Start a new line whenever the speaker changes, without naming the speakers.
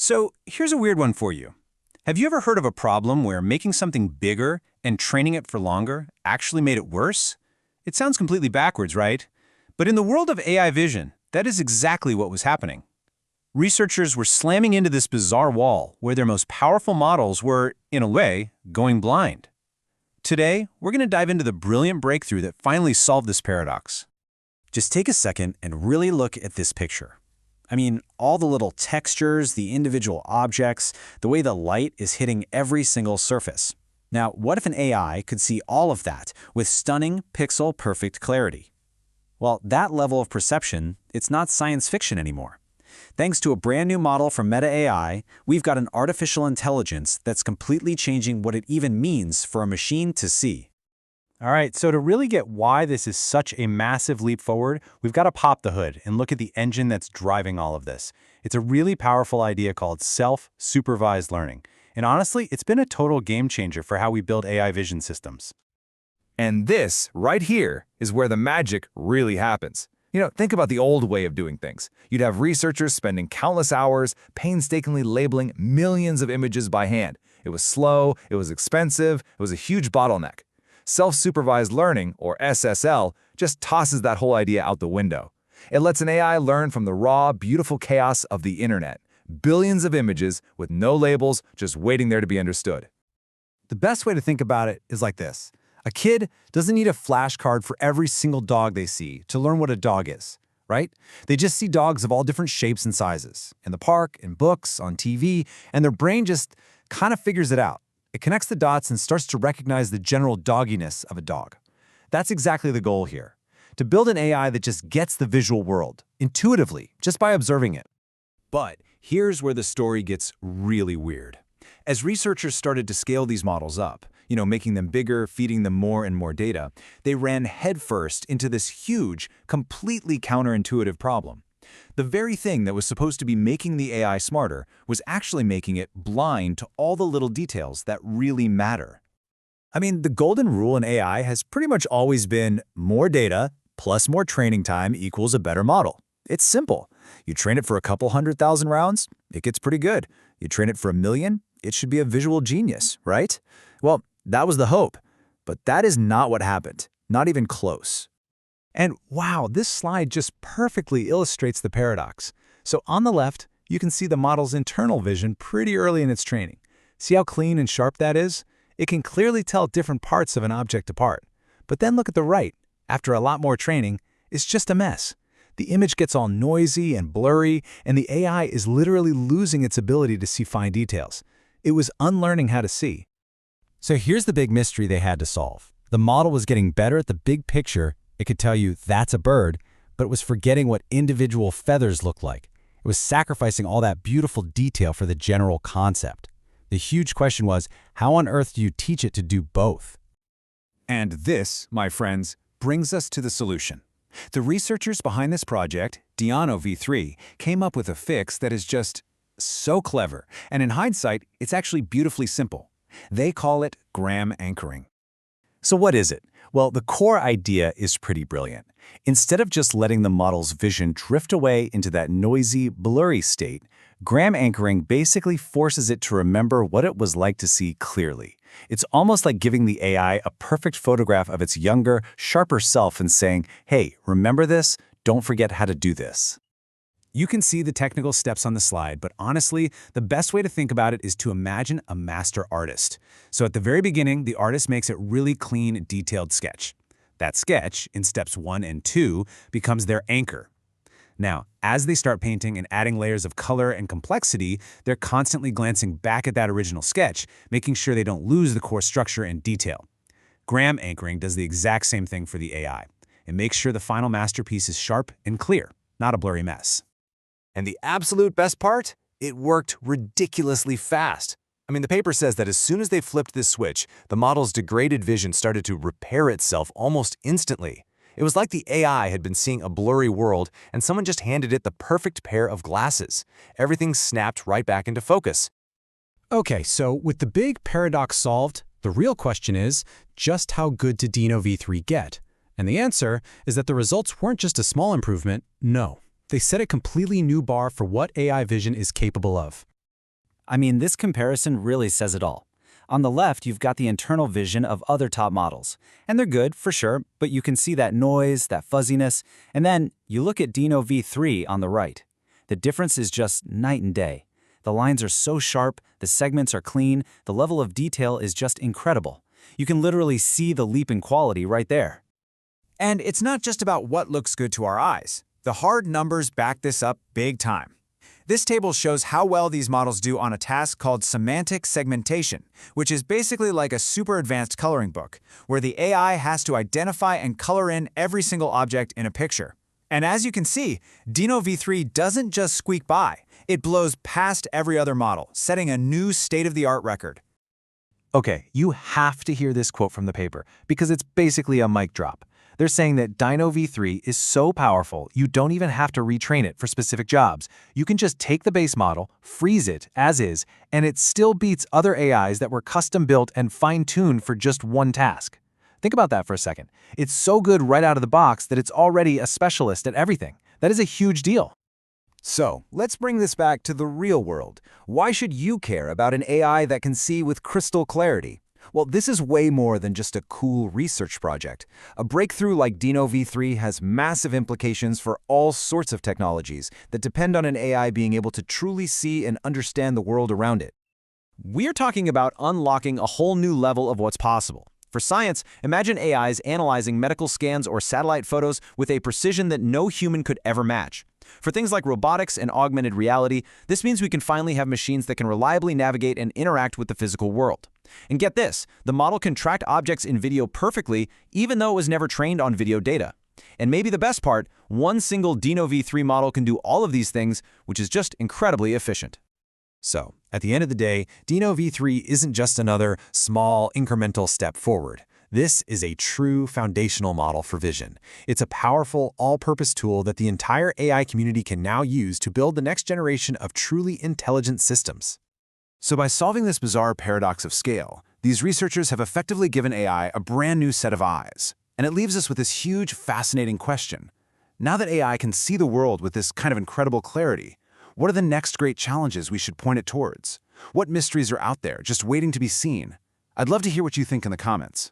So here's a weird one for you. Have you ever heard of a problem where making something bigger and training it for longer actually made it worse? It sounds completely backwards, right? But in the world of AI vision, that is exactly what was happening. Researchers were slamming into this bizarre wall where their most powerful models were, in a way, going blind. Today, we're going to dive into the brilliant breakthrough that finally solved this paradox.
Just take a second and really look at this picture. I mean, all the little textures, the individual objects, the way the light is hitting every single surface. Now, what if an AI could see all of that with stunning, pixel-perfect clarity? Well, that level of perception, it's not science fiction anymore. Thanks to a brand new model from Meta AI, we've got an artificial intelligence that's completely changing what it even means for a machine to see.
All right, so to really get why this is such a massive leap forward, we've got to pop the hood and look at the engine that's driving all of this. It's a really powerful idea called self-supervised learning. And honestly, it's been a total game changer for how we build AI vision systems.
And this, right here, is where the magic really happens. Think about the old way of doing things. You'd have researchers spending countless hours painstakingly labeling millions of images by hand. It was slow, it was expensive, it was a huge bottleneck. Self-supervised learning, or SSL, just tosses that whole idea out the window. It lets an AI learn from the raw, beautiful chaos of the internet. Billions of images with no labels, just waiting there to be understood.
The best way to think about it is like this. A kid doesn't need a flashcard for every single dog they see to learn what a dog is, right? They just see dogs of all different shapes and sizes, in the park, in books, on TV, and their brain just kind of figures it out. It connects the dots and starts to recognize the general dogginess of a dog. That's exactly the goal here, to build an AI that just gets the visual world, intuitively, just by observing it.
But here's where the story gets really weird. As researchers started to scale these models up, making them bigger, feeding them more and more data, they ran headfirst into this huge, completely counterintuitive problem. The very thing that was supposed to be making the AI smarter was actually making it blind to all the little details that really matter.
I mean, the golden rule in AI has pretty much always been more data plus more training time equals a better model. It's simple. You train it for a couple 100,000 rounds, it gets pretty good. You train it for 1 million, it should be a visual genius, right? Well, that was the hope, but that is not what happened. Not even close.
And wow, this slide just perfectly illustrates the paradox. So on the left, you can see the model's internal vision pretty early in its training. See how clean and sharp that is? It can clearly tell different parts of an object apart. But then look at the right. After a lot more training, it's just a mess. The image gets all noisy and blurry, and the AI is literally losing its ability to see fine details. It was unlearning how to see. So here's the big mystery they had to solve. The model was getting better at the big picture. It could tell you that's a bird, but it was forgetting what individual feathers looked like. It was sacrificing all that beautiful detail for the general concept. The huge question was, how on earth do you teach it to do both?
And this, my friends, brings us to the solution. The researchers behind this project, Diano V3, came up with a fix that is just so clever, and in hindsight, it's actually beautifully simple. They call it gram anchoring.
So what is it? Well, the core idea is pretty brilliant. Instead of just letting the model's vision drift away into that noisy, blurry state, gram anchoring basically forces it to remember what it was like to see clearly. It's almost like giving the AI a perfect photograph of its younger, sharper self and saying, hey, remember this? Don't forget how to do this.
You can see the technical steps on the slide, but honestly, the best way to think about it is to imagine a master artist. So at the very beginning, the artist makes a really clean, detailed sketch. That sketch, in steps 1 and 2, becomes their anchor. Now, as they start painting and adding layers of color and complexity, they're constantly glancing back at that original sketch, making sure they don't lose the core structure and detail. Gram anchoring does the exact same thing for the AI. It makes sure the final masterpiece is sharp and clear, not a blurry mess.
And the absolute best part? It worked ridiculously fast. I mean, the paper says that as soon as they flipped this switch, the model's degraded vision started to repair itself almost instantly. It was like the AI had been seeing a blurry world and someone just handed it the perfect pair of glasses. Everything snapped right back into focus.
Okay, so with the big paradox solved, the real question is, just how good did Dino V3 get? And the answer is that the results weren't just a small improvement, no. They set a completely new bar for what AI vision is capable of.
I mean, this comparison really says it all. On the left, you've got the internal vision of other top models. And they're good, for sure, but you can see that noise, that fuzziness. And then you look at Dino V3 on the right. The difference is just night and day. The lines are so sharp, the segments are clean, the level of detail is just incredible. You can literally see the leap in quality right there.
And it's not just about what looks good to our eyes. The hard numbers back this up big time. This table shows how well these models do on a task called semantic segmentation, which is basically like a super advanced coloring book, where the AI has to identify and color in every single object in a picture. And as you can see, Dino V3 doesn't just squeak by. It blows past every other model, setting a new state-of-the-art record.
Okay, you have to hear this quote from the paper, because it's basically a mic drop. They're saying that Dino V3 is so powerful, you don't even have to retrain it for specific jobs. You can just take the base model, freeze it as is, and it still beats other AIs that were custom-built and fine-tuned for just one task. Think about that for a second. It's so good right out of the box that it's already a specialist at everything. That is a huge deal.
So, let's bring this back to the real world. Why should you care about an AI that can see with crystal clarity? Well, this is way more than just a cool research project. A breakthrough like Dino V3 has massive implications for all sorts of technologies that depend on an AI being able to truly see and understand the world around it. We're talking about unlocking a whole new level of what's possible. For science, imagine AIs analyzing medical scans or satellite photos with a precision that no human could ever match. For things like robotics and augmented reality, this means we can finally have machines that can reliably navigate and interact with the physical world. And get this, the model can track objects in video perfectly, even though it was never trained on video data. And maybe the best part, one single Dino V3 model can do all of these things, which is just incredibly efficient.
So, at the end of the day, Dino V3 isn't just another small, incremental step forward. This is a true foundational model for vision. It's a powerful, all-purpose tool that the entire AI community can now use to build the next generation of truly intelligent systems.
So by solving this bizarre paradox of scale, these researchers have effectively given AI a brand new set of eyes. And it leaves us with this huge, fascinating question. Now that AI can see the world with this kind of incredible clarity, what are the next great challenges we should point it towards? What mysteries are out there just waiting to be seen? I'd love to hear what you think in the comments.